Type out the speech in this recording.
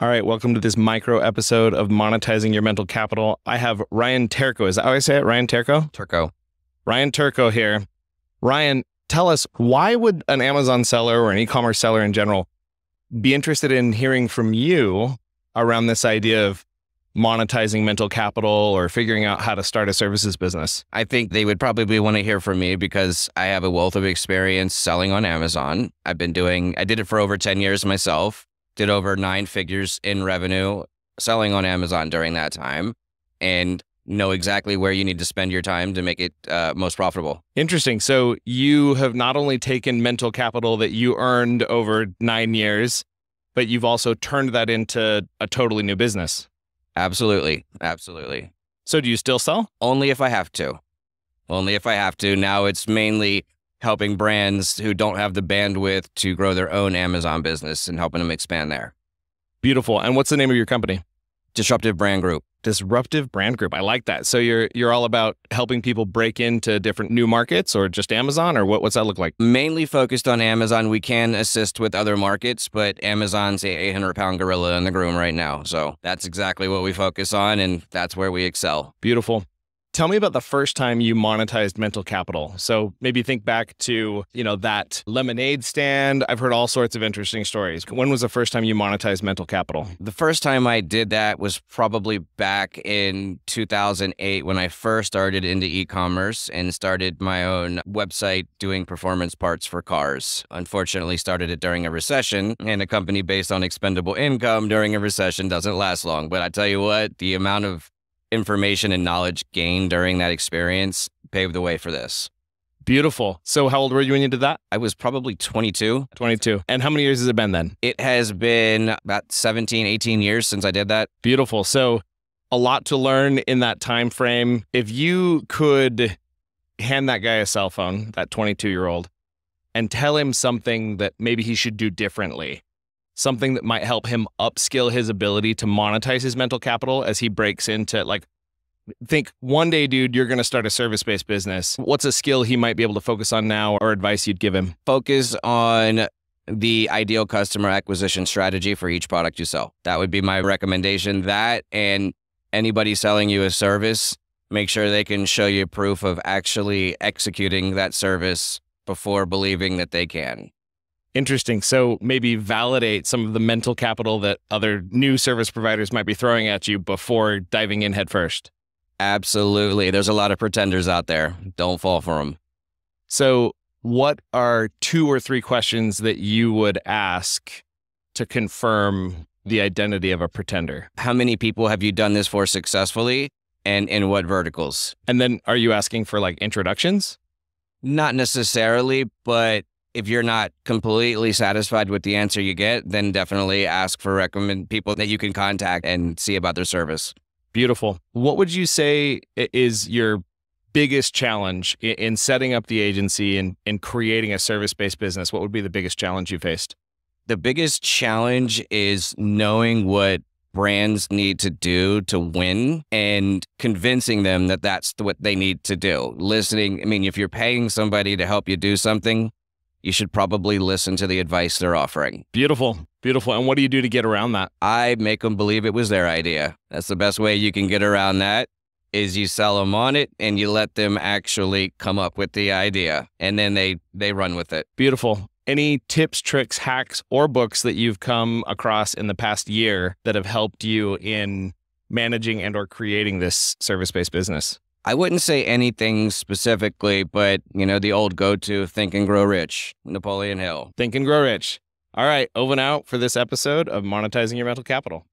All right, welcome to this micro episode of Monetizing Your Mental Capital. I have Ryan Terko. Is that how I say it? Ryan Terko? Terko. Ryan Terko here. Ryan, tell us, why would an Amazon seller or an e-commerce seller in general be interested in hearing from you around this idea of monetizing mental capital or figuring out how to start a services business? I think they would probably want to hear from me because I have a wealth of experience selling on Amazon. I did it for over 10 years myself, did over 9 figures in revenue selling on Amazon during that time, and know exactly where you need to spend your time to make it most profitable. Interesting. So you have not only taken mental capital that you earned over 9 years, but you've also turned that into a totally new business. Absolutely. Absolutely. So do you still sell? Only if I have to. Only if I have to. Now it's mainly helping brands who don't have the bandwidth to grow their own Amazon business and helping them expand there. Beautiful. And what's the name of your company? Disruptive Brand Group. Disruptive Brand Group. I like that. So you're all about helping people break into different new markets, or just Amazon, or what's that look like? Mainly focused on Amazon. We can assist with other markets, but Amazon's a 800-pound gorilla in the room right now. So that's exactly what we focus on, and that's where we excel. Beautiful. Tell me about the first time you monetized mental capital. So maybe think back to, that lemonade stand. I've heard all sorts of interesting stories. When was the first time you monetized mental capital? The first time I did that was probably back in 2008 when I first started into e-commerce and started my own website doing performance parts for cars. Unfortunately, started it during a recession, and a company based on expendable income during a recession doesn't last long. But I tell you what, the amount of information and knowledge gained during that experience paved the way for this. Beautiful. So how old were you when you did that? I was probably 22. 22. And how many years has it been then? It has been about 17, 18 years since I did that. Beautiful. So a lot to learn in that time frame. If you could hand that guy a cell phone, that 22-year-old, and tell him something that maybe he should do differently, something that might help him upskill his ability to monetize his mental capital as he breaks into, think one day, dude, you're going to start a service-based business. What's a skill he might be able to focus on now, or advice you'd give him? Focus on the ideal customer acquisition strategy for each product you sell. That would be my recommendation. That, and anybody selling you a service, make sure they can show you proof of actually executing that service before believing that they can. Interesting. So maybe validate some of the mental capital that other new service providers might be throwing at you before diving in head first. Absolutely. There's a lot of pretenders out there. Don't fall for them. So what are 2 or 3 questions that you would ask to confirm the identity of a pretender? How many people have you done this for successfully, and in what verticals? And then are you asking for introductions? Not necessarily, but if you're not completely satisfied with the answer you get, then definitely ask for recommend people that you can contact and see about their service. Beautiful. What would you say is your biggest challenge in setting up the agency and in creating a service-based business? What would be the biggest challenge you faced? The biggest challenge is knowing what brands need to do to win and convincing them that that's what they need to do. Listening. I mean, if you're paying somebody to help you do something, you should probably listen to the advice they're offering. Beautiful. Beautiful. And what do you do to get around that? I make them believe it was their idea. That's the best way you can get around that, is you sell them on it and you let them actually come up with the idea, and then they run with it. Beautiful. Any tips, tricks, hacks, or books that you've come across in the past year that have helped you in managing and or creating this service-based business? I wouldn't say anything specifically, but, the old go-to, Think and Grow Rich, Napoleon Hill. Think and Grow Rich. All right, over and out for this episode of Monetizing Your Mental Capital.